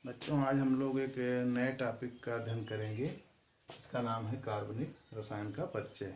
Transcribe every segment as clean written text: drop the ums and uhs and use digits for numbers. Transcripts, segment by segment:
बच्चों, आज हम लोग एक नए टॉपिक का अध्ययन करेंगे। इसका नाम है कार्बनिक रसायन का परिचय।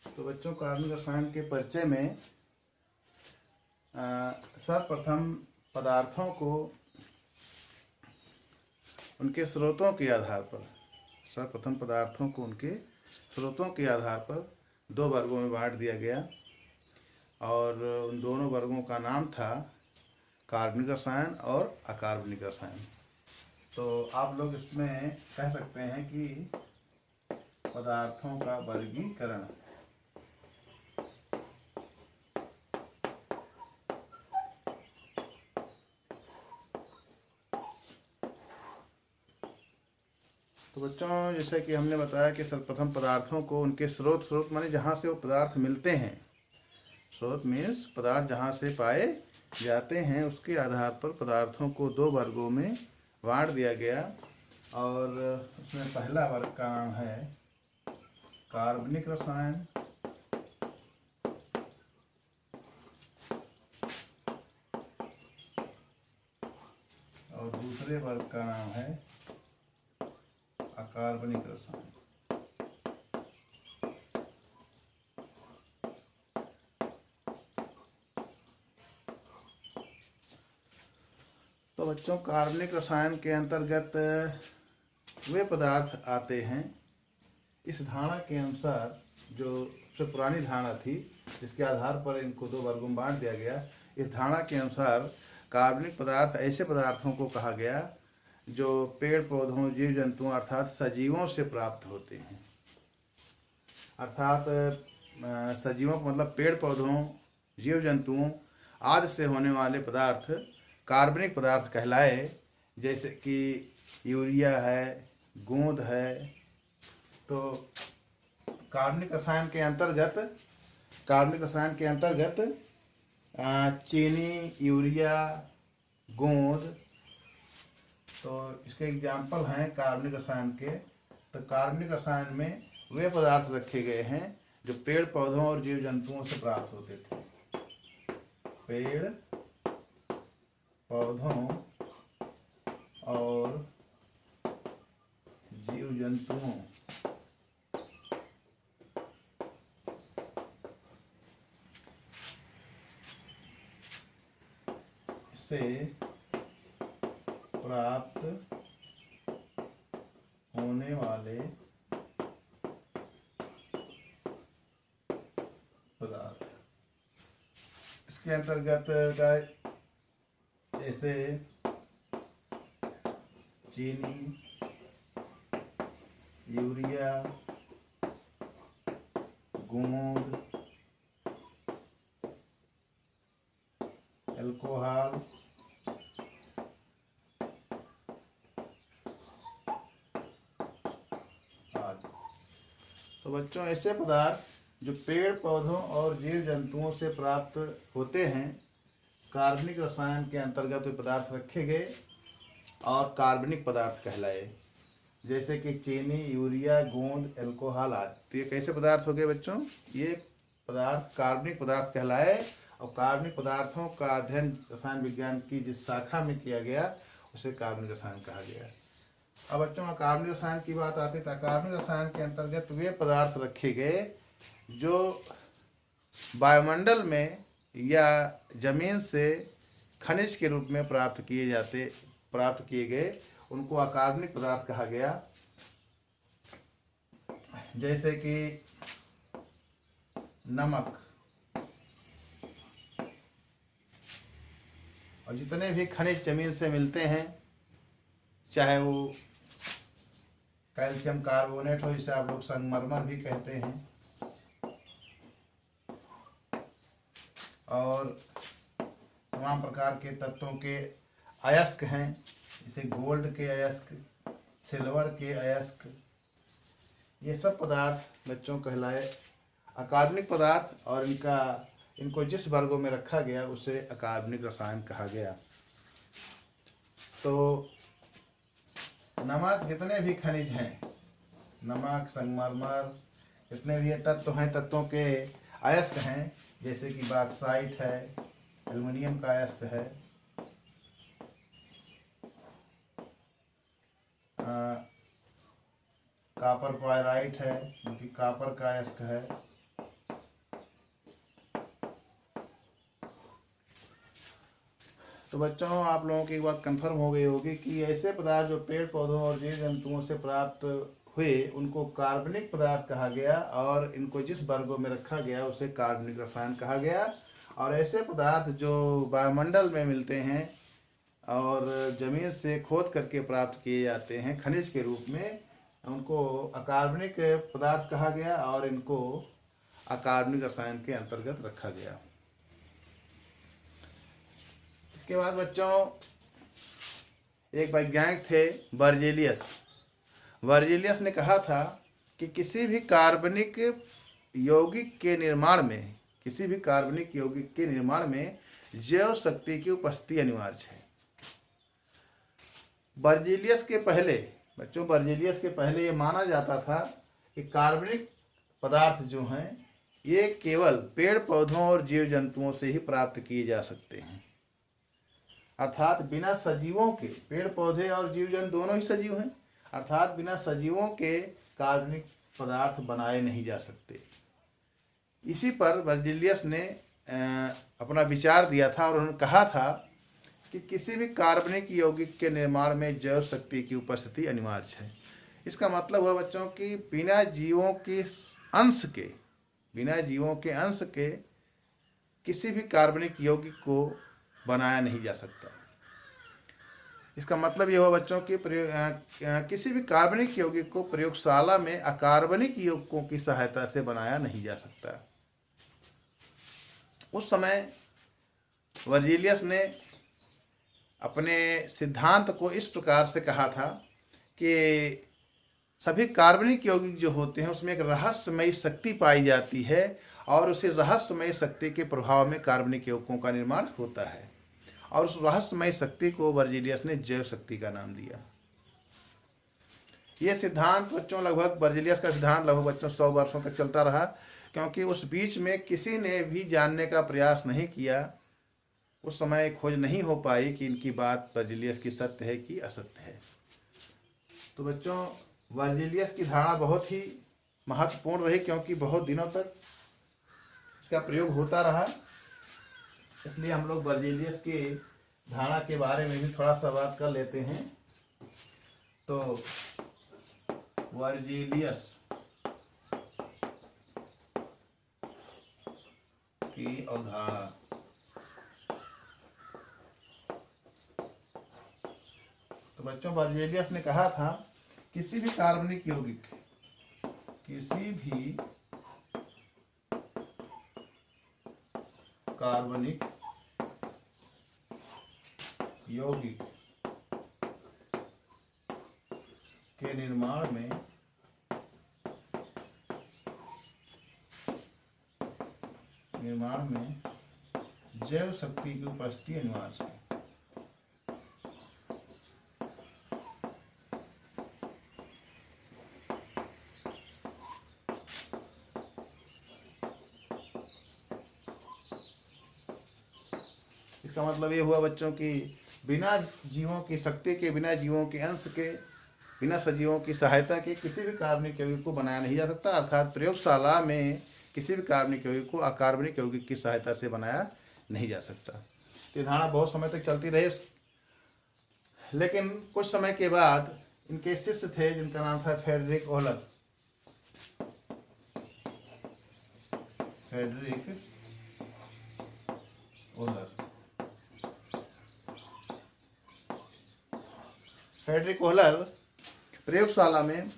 तो बच्चों, कार्बनिक रसायन के परिचय में सर्वप्रथम पदार्थों को उनके स्रोतों के आधार पर दो वर्गों में बांट दिया गया और उन दोनों वर्गों का नाम था कार्बनिक रसायन और अकार्बनिक रसायन। तो आप लोग इसमें कह सकते हैं कि पदार्थों का वर्गीकरण। तो बच्चों, जैसे कि हमने बताया कि सर्वप्रथम पदार्थों को उनके स्रोत माने जहाँ से वो पदार्थ मिलते हैं। स्रोत मीन्स पदार्थ जहाँ से पाए जाते हैं, उसके आधार पर पदार्थों को दो वर्गों में बांट दिया गया। और उसमें पहला वर्ग का नाम है कार्बनिक रसायन और दूसरे वर्ग का नाम है अकार्बनिक रसायन। तो बच्चों, कार्बनिक रसायन के अंतर्गत वे पदार्थ आते हैं, इस धारणा के अनुसार, जो सबसे पुरानी धारणा थी जिसके आधार पर इनको दो वर्गों में बांट दिया गया, इस धारणा के अनुसार कार्बनिक पदार्थ ऐसे पदार्थों को कहा गया जो पेड़ पौधों, जीव जंतुओं अर्थात सजीवों से प्राप्त होते हैं। अर्थात सजीवों का मतलब पेड़ पौधों, जीव जंतुओं आदि से होने वाले पदार्थ कार्बनिक पदार्थ कहलाए। जैसे कि यूरिया है, गोंद है। तो कार्बनिक रसायन के अंतर्गत चीनी, यूरिया, गोंद, तो इसके एग्जाम्पल हैं कार्बनिक रसायन के। तो कार्बनिक रसायन में वे पदार्थ रखे गए हैं जो पेड़ पौधों और जीव जंतुओं से प्राप्त होते थे। पेड़ पौधों और जीव जंतुओं से प्राप्त होने वाले पदार्थ। इसके अंतर्गत जैसे चीनी, यूरिया, गोंद, अल्कोहल, आदि। तो बच्चों, ऐसे पदार्थ जो पेड़ पौधों और जीव जंतुओं से प्राप्त होते हैं, कार्बनिक रसायन के अंतर्गत वे पदार्थ रखे गए और कार्बनिक पदार्थ कहलाए। जैसे कि चीनी, यूरिया, गोंद, अल्कोहल आदि। तो ये कैसे पदार्थ हो गए बच्चों? ये पदार्थ कार्बनिक पदार्थ कहलाए। और कार्बनिक पदार्थों का अध्ययन रसायन विज्ञान की जिस शाखा में किया गया उसे कार्बनिक रसायन कहा गया। अब बच्चों, अकार्बनिक रसायन की बात आती है तो अकार्बनिक रसायन के अंतर्गत वे पदार्थ रखे गए जो वायुमंडल में या जमीन से खनिज के रूप में प्राप्त किए गए, उनको अकार्बनिक पदार्थ कहा गया। जैसे कि नमक और जितने भी खनिज जमीन से मिलते हैं, चाहे वो कैल्शियम कार्बोनेट हो, जिसे आप लोग संगमरमर भी कहते हैं, और तमाम प्रकार के तत्वों के अयस्क हैं, जैसे गोल्ड के अयस्क, सिल्वर के अयस्क। ये सब पदार्थ बच्चों कहलाए अकार्बनिक पदार्थ। और इनको जिस वर्गों में रखा गया उसे अकार्बनिक रसायन कहा गया। तो नमक, जितने भी खनिज हैं, नमक, संगमरमर, जितने भी तत्व हैं, तत्वों के अयस्क हैं, जैसे कि बॉक्साइट है, एल्युमिनियम का अयस्क है, कॉपर पायराइट है, जो कि कॉपर का अयस्क है। तो बच्चों, आप लोगों की एक बात कंफर्म हो गई होगी कि ऐसे पदार्थ जो पेड़ पौधों और जीव जंतुओं से प्राप्त हुए उनको कार्बनिक पदार्थ कहा गया, और इनको जिस वर्गों में रखा गया उसे कार्बनिक रसायन कहा गया। और ऐसे पदार्थ जो वायुमंडल में मिलते हैं और जमीन से खोद करके प्राप्त किए जाते हैं खनिज के रूप में, उनको अकार्बनिक पदार्थ कहा गया, और इनको अकार्बनिक रसायन के अंतर्गत रखा गया। इसके बाद बच्चों, एक वैज्ञानिक थे बर्जेलियस। बर्जेलियस ने कहा था कि किसी भी कार्बनिक यौगिक के निर्माण में जैव शक्ति की उपस्थिति अनिवार्य है। बर्जेलियस के पहले ये माना जाता था कि कार्बनिक पदार्थ जो हैं ये केवल पेड़ पौधों और जीव जंतुओं से ही प्राप्त किए जा सकते हैं, अर्थात बिना सजीवों के, पेड़ पौधे और जीव जंतु दोनों ही सजीव हैं, अर्थात बिना सजीवों के कार्बनिक पदार्थ बनाए नहीं जा सकते। इसी पर बर्जेलियस ने अपना विचार दिया था, और उन्होंने कहा था कि किसी भी कार्बनिक यौगिक के निर्माण में जैव शक्ति की उपस्थिति अनिवार्य है। इसका मतलब है बच्चों कि बिना जीवों के अंश के किसी भी कार्बनिक यौगिक को बनाया नहीं जा सकता। इसका मतलब यह हुआ बच्चों कि किसी भी कार्बनिक यौगिक को प्रयोगशाला में अकार्बनिक यौगिकों की सहायता से बनाया नहीं जा सकता। उस समय बर्जेलियस ने अपने सिद्धांत को इस प्रकार से कहा था कि सभी कार्बनिक यौगिक जो होते हैं उसमें एक रहस्यमयी शक्ति पाई जाती है, और उसी रहस्यमयी शक्ति के प्रभाव में कार्बनिक यौगिकों का निर्माण होता है, और उस रहस्यमयी शक्ति को बर्जेलियस ने जैव शक्ति का नाम दिया। ये सिद्धांत बच्चों बर्जेलियस का सिद्धांत लगभग बच्चों 100 वर्षों तक चलता रहा, क्योंकि उस बीच में किसी ने भी जानने का प्रयास नहीं किया। उस समय खोज नहीं हो पाई कि इनकी बात बर्जेलियस की सत्य है कि असत्य है। तो बच्चों, बर्जेलियस की धारणा बहुत ही महत्वपूर्ण रही, क्योंकि बहुत दिनों तक इसका प्रयोग होता रहा। इसलिए हम लोग बर्जेलियस की धारणा के बारे में भी थोड़ा सा बात कर लेते हैं। तो बर्जेलियस की अवधारणा, तो बच्चों बर्जेलियस ने कहा था किसी भी कार्बनिक यौगिक के निर्माण में जैव शक्ति की उपस्थिति अनिवार्य है। इसका मतलब ये हुआ बच्चों कि बिना जीवों की शक्ति के, बिना जीवों के अंश के, बिना सजीवों की सहायता के किसी भी कार्बनिक यौगिक को बनाया नहीं जा सकता, अर्थात प्रयोगशाला में किसी भी कार्बनिक यौगिक को अकार्बनिक यौगिक की सहायता से बनाया नहीं जा सकता। तो ये धारणा बहुत समय तक चलती रही, लेकिन कुछ समय के बाद इनके शिष्य थे जिनका नाम था फ्रेडरिक ओहलर। फ्रेडरिक ओहलर प्रयोगशाला में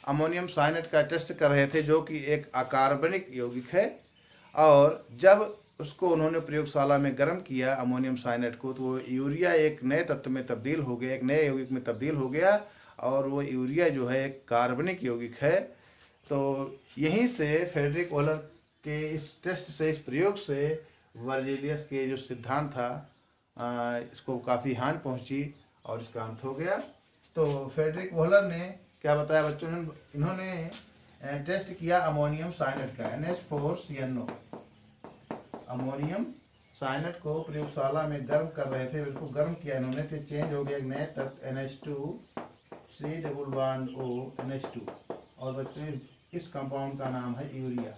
अमोनियम साइनेट का टेस्ट कर रहे थे, जो कि एक अकार्बनिक यौगिक है। और जब उसको उन्होंने प्रयोगशाला में गर्म किया अमोनियम साइनेट को, तो वो यूरिया एक नए तत्व में तब्दील हो गया, एक नए यौगिक में तब्दील हो गया, और वो यूरिया जो है एक कार्बनिक यौगिक है। तो यहीं से फ्रेडरिक ओहलर के इस टेस्ट से, इस प्रयोग से बर्जेलियस के जो सिद्धांत था इसको काफ़ी हानि पहुंची और इसका अंत हो गया। तो फ्रेडरिक ओहलर ने क्या बताया बच्चों, इन्होंने टेस्ट किया अमोनियम साइनेट का, NH4CnO। अमोनियम साइनेट को प्रयोगशाला में गर्म कर रहे थे, बिल्कुल गर्म किया इन्होंने, तो चेंज हो गया एक नए तत्व NH2 C double bond O NH2। और बच्चों इस कंपाउंड का नाम है यूरिया,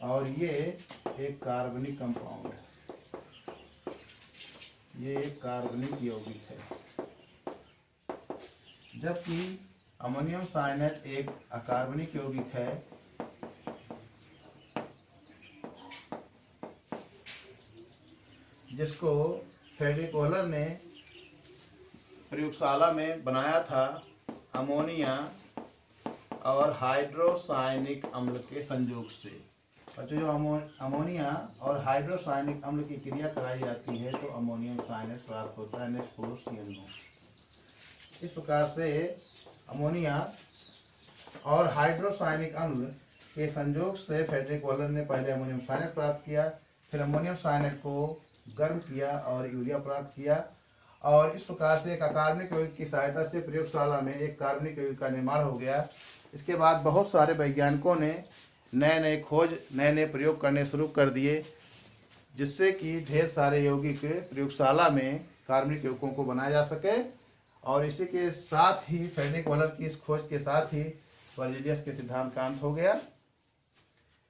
और ये एक कार्बनिक कंपाउंड है, ये एक कार्बनिक यौगिक है। जबकि अमोनियम साइनेट एक अकार्बनिक यौगिक है, जिसको फ्रेडरिक वॉलर ने प्रयोगशाला में बनाया था अमोनिया और हाइड्रोसायनिक अम्ल के संयोग से। बच्चों जो अमोनिया और हाइड्रोसायनिक अम्ल की क्रिया कराई जाती है तो अमोनियम साइनेट प्राप्त होता है NH4CnO। इस प्रकार से अमोनिया और हाइड्रोसायनिक अम्ल के संयोग से फ्रेडरिक वॉलर ने पहले अमोनियम साइनेट प्राप्त किया, फिर अमोनियम साइनेट को गर्म किया और यूरिया प्राप्त किया, और इस प्रकार से एक अकार्बनिक यौगिक की सहायता से प्रयोगशाला में एक कार्बनिक यौगिक का निर्माण हो गया। इसके बाद बहुत सारे वैज्ञानिकों ने नए नए खोज, नए नए प्रयोग करने शुरू कर दिए, जिससे कि ढेर सारे यौगिक प्रयोगशाला में कार्बनिक यौगिकों को बनाया जा सके। और इसी के साथ ही फ्रेडरिक वॉलर की इस खोज के साथ ही वर्जिलियस के सिद्धांत का अंत हो गया।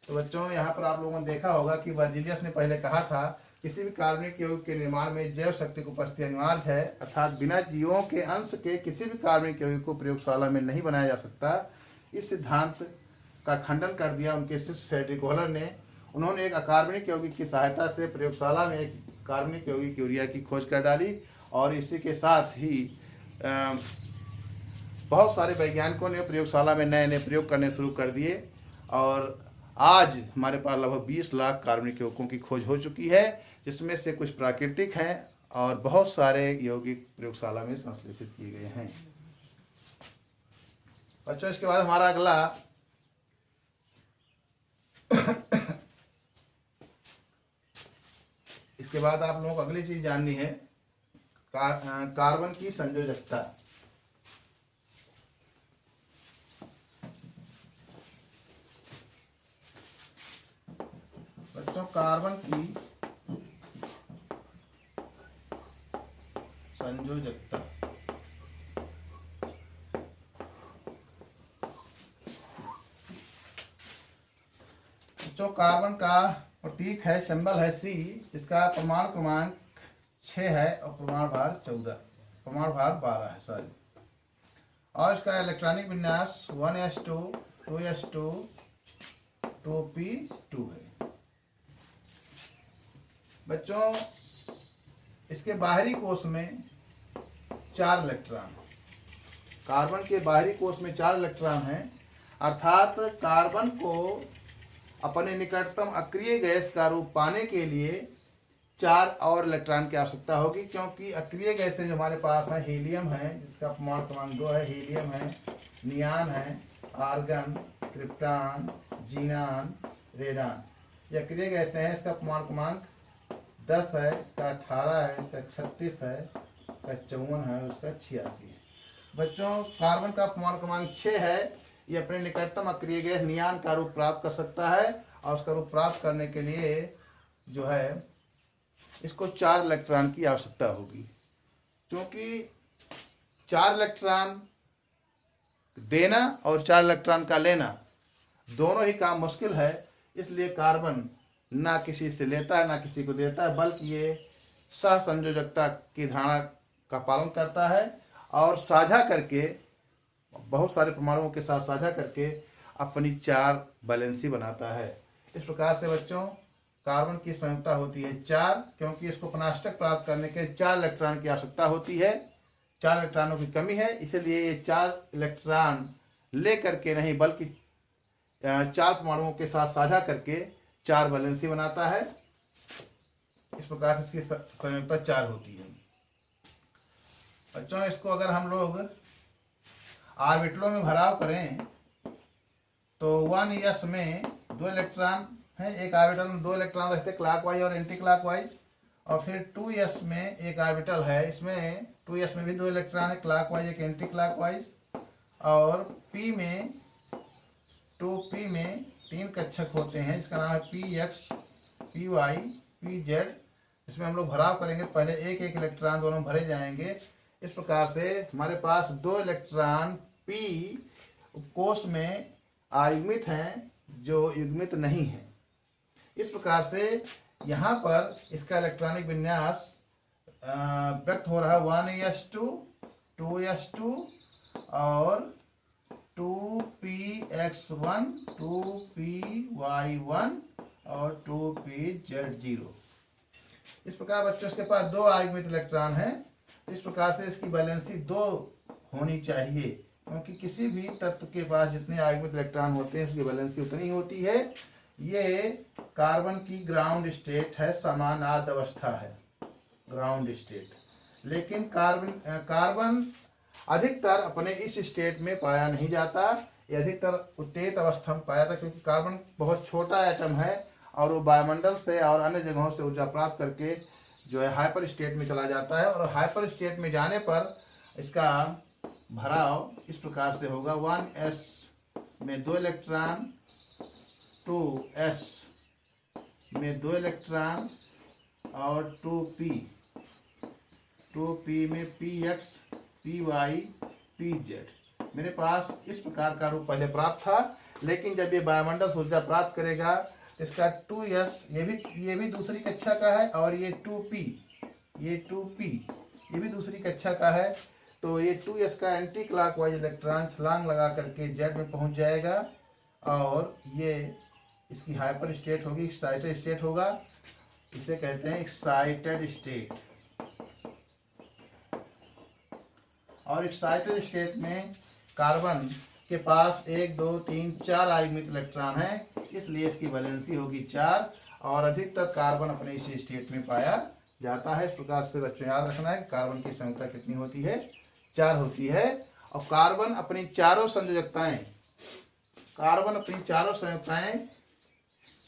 तो बच्चों यहाँ पर आप लोगों ने देखा होगा कि वर्जिलियस ने पहले कहा था किसी भी कार्बनिक यौगिक के निर्माण में जैव शक्ति की उपस्थिति अनिवार्य है, अर्थात बिना जीवों के अंश के किसी भी कार्बनिक यौगिक को प्रयोगशाला में नहीं बनाया जा सकता। इस सिद्धांत का खंडन कर दिया उनके शिष्य फ्रेडरिक वॉलर ने। उन्होंने एक अकार्बनिक यौगिक की सहायता से प्रयोगशाला में एक कार्बनिक यौगिक यूरिया की खोज कर डाली, और इसी के साथ ही बहुत सारे वैज्ञानिकों ने प्रयोगशाला में नए नए प्रयोग करने शुरू कर दिए, और आज हमारे पास लगभग 20 लाख कार्बनिक यौगिकों की खोज हो चुकी है, जिसमें से कुछ प्राकृतिक हैं और बहुत सारे यौगिक प्रयोगशाला में संश्लेषित किए गए हैं। बच्चों इसके बाद हमारा अगला इसके बाद आप लोगों को अगली चीज जाननी है कार्बन की संयोजकता। बच्चों कार्बन की संयोजकता जो कार्बन का प्रतीक है, सिंबल है C, इसका परमाणु क्रमांक 6 है और परमाणु भार 12 है सॉरी। और इसका इलेक्ट्रॉनिक विन्यास 1s2 2s2 2p2 है। बच्चों इसके बाहरी कोश में 4 इलेक्ट्रॉन, कार्बन के बाहरी कोश में 4 इलेक्ट्रॉन हैं, अर्थात कार्बन को अपने निकटतम अक्रिय गैस का रूप पाने के लिए 4 और इलेक्ट्रॉन की आवश्यकता होगी, क्योंकि अक्रिय गैसें जो हमारे पास है, हीलियम है जिसका परमाणु क्रमांक 2 है, हीलियम है, नियान है, आर्गन, क्रिप्टॉन, जीनान, रेडान, ये अक्रिय गैसें हैं। इसका परमाणु क्रमांक 10 है, इसका 18 है, इसका 36 है, इसका 54 है, उसका 86 है। बच्चों कार्बन का परमाणु क्रमांक 6 है, ये अपने निकटतम अक्रिय गैस नियान का रूप प्राप्त कर सकता है, और उसका रूप प्राप्त करने के लिए जो है इसको 4 इलेक्ट्रॉन की आवश्यकता होगी। क्योंकि 4 इलेक्ट्रॉन देना और 4 इलेक्ट्रॉन का लेना दोनों ही काम मुश्किल है, इसलिए कार्बन ना किसी से लेता है ना किसी को देता है, बल्कि ये सहसंयोजकता की धारणा का पालन करता है और साझा करके, बहुत सारे परमाणुओं के साथ साझा करके अपनी 4 वैलेंसी बनाता है। इस प्रकार से बच्चों कार्बन की संयुक्ता होती है 4, क्योंकि इसको पनाष्टक प्राप्त करने के 4 इलेक्ट्रॉन की आवश्यकता होती है। 4 इलेक्ट्रॉनों की कमी है, इसलिए ये 4 इलेक्ट्रॉन ले करके नहीं बल्कि 4 परमाणुओं के साथ साझा करके 4 वैलेंसी बनाता है। इस प्रकार से इसकी संयुक्ता 4 होती है। बच्चों इसको अगर हम लोग ऑर्बिटलों में भराव करें तो 1s में 2 इलेक्ट्रॉन है, एक ऑर्बिटल में 2 इलेक्ट्रॉन रहते क्लॉकवाइज और एंटी क्लॉकवाइज, और फिर 2s में एक ऑर्बिटल है, इसमें 2s में भी 2 इलेक्ट्रॉन है, क्लॉकवाइज एक एंटी क्लॉकवाइज, और p में 2p में 3 कक्षक होते हैं, इसका नाम है px py pz। इसमें हम लोग भराव करेंगे, पहले एक एक इलेक्ट्रॉन दोनों भरे जाएंगे। इस प्रकार से हमारे पास 2 इलेक्ट्रॉन p कोश में आयुग्मित हैं जो युग्मित नहीं है। इस प्रकार से यहाँ पर इसका इलेक्ट्रॉनिक विन्यास व्यक्त हो रहा है 1s2 2s2 और 2px1 2py1 और 2pz0। इस प्रकार बच्चों इसके पास 2 आयुग्मित इलेक्ट्रॉन हैं। इस प्रकार से इसकी वैलेंसी 2 होनी चाहिए, क्योंकि किसी भी तत्व के पास जितने आयुग्मित इलेक्ट्रॉन होते हैं उसकी वैलेंसी उतनी होती है। ये कार्बन की ग्राउंड स्टेट है, समानाद अवस्था है ग्राउंड स्टेट। लेकिन कार्बन अधिकतर अपने इस स्टेट में पाया नहीं जाता, ये अधिकतर उत्तेजित अवस्था में पाया जाता, क्योंकि कार्बन बहुत छोटा एटम है और वो वायुमंडल से और अन्य जगहों से ऊर्जा प्राप्त करके जो है हाइपर स्टेट में चला जाता है। और हाइपर स्टेट में जाने पर इसका भराव इस प्रकार से होगा 1s में 2 इलेक्ट्रॉन, 2s में 2 इलेक्ट्रॉन और 2p में px py pz। मेरे पास इस प्रकार का रूप पहले प्राप्त था, लेकिन जब ये वायुमंडल से ऊर्जा प्राप्त करेगा इसका 2s ये भी दूसरी कक्षा का है और ये 2p ये भी दूसरी कक्षा का है। तो ये 2s का एंटी क्लॉकवाइज इलेक्ट्रॉन छलांग लगा करके z में पहुंच जाएगा और ये इसकी हाइपर स्टेट होगी, एक्साइटेड स्टेट होगा। इसे कहते हैं एक्साइटेड स्टेट। और एक्साइटेड स्टेट में कार्बन के पास 1 2 3 4 आयुग्मित इलेक्ट्रॉन हैं, इसलिए इसकी वैलेंसी होगी 4 और अधिकतर कार्बन अपने इसी स्टेट में पाया जाता है। इस प्रकार से बच्चों याद रखना है कि कार्बन की संख्या कितनी होती है, 4 होती है। और कार्बन अपनी चारों संयोजकताएं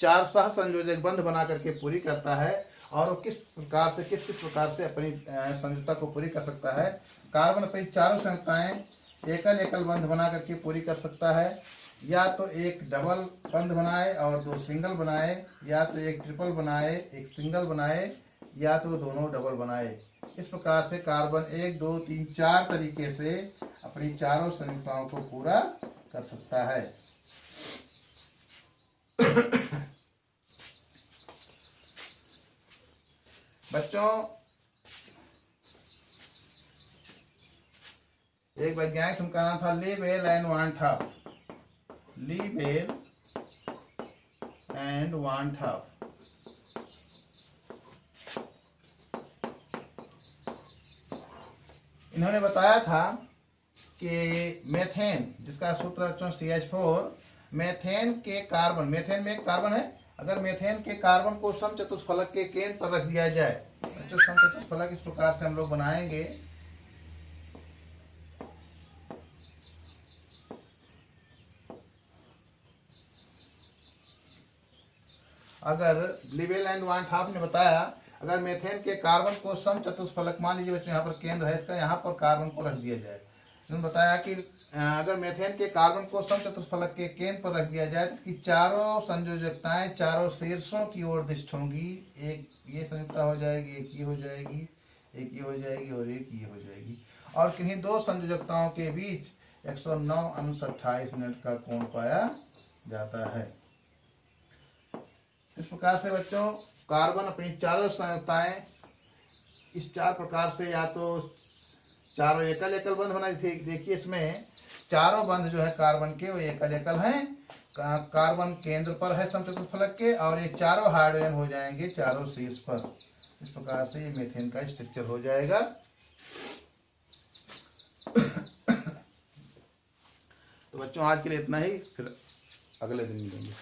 4 सह संयोजक बंध बना करके पूरी करता है। और वो किस प्रकार से अपनी संयोजकता को पूरी कर सकता है। कार्बन अपनी चारों संयोजकताएं एकल एकल बंध बना करके पूरी कर सकता है, या तो एक डबल बंध बनाए और 2 सिंगल बनाए, या तो एक ट्रिपल बनाए एक सिंगल बनाए, या तो दोनों डबल बनाए। इस प्रकार से कार्बन 1 2 3 4 तरीके से अपनी चारों संयुक्ताओं को पूरा कर सकता है। बच्चों, एक वैज्ञानिक उनका नाम था लीबेल एंड वानथॉप। इन्होंने बताया था कि मेथेन, जिसका सूत्र CH4, मेथेन में एक कार्बन है। अगर मेथेन के कार्बन को समचतुष्फलक के केंद्र पर रख दिया जाए, तो समचतुष्फलक इस प्रकार से हम लोग बनाएंगे। अगर लीबेल एंड वानथॉप ने बताया, अगर मेथेन के कार्बन को समचतुष्फलक, मान लीजिए बच्चों यहाँ पर केंद्र है इसका, यहाँ पर कार्बन को रख दिया जाए। उन्होंने बताया कि अगर मेथेन के कार्बन को समचतुष्फलक के केंद्र पर रख दिया जाए तो इसकी चारों संयोजकताएं चारों शीर्षों की ओर दिष्ट होंगी। एक ये संयोजकता हो जाएगी, एक ये हो जाएगी, एक ये हो जाएगी और एक ये हो जाएगी। और किन्हीं 2 संयोजकताओं के बीच 109°28' का कोण पाया जाता है। इस प्रकार से बच्चों कार्बन अपनी चारों संयोजकताएं इस 4 प्रकार से, या तो चारों एकल एकल बंध होना। देखिए इसमें चारों बंध जो है कार्बन के वो एकल एकल हैं। कार्बन केंद्र पर है समचतुष्फलक के, और ये चारों हाइड्रोजन हो जाएंगे चारों शीर्ष पर। इस प्रकार से ये मीथेन का स्ट्रक्चर हो जाएगा। तो बच्चों आज के लिए इतना ही, फिर अगले दिन मिलेंगे।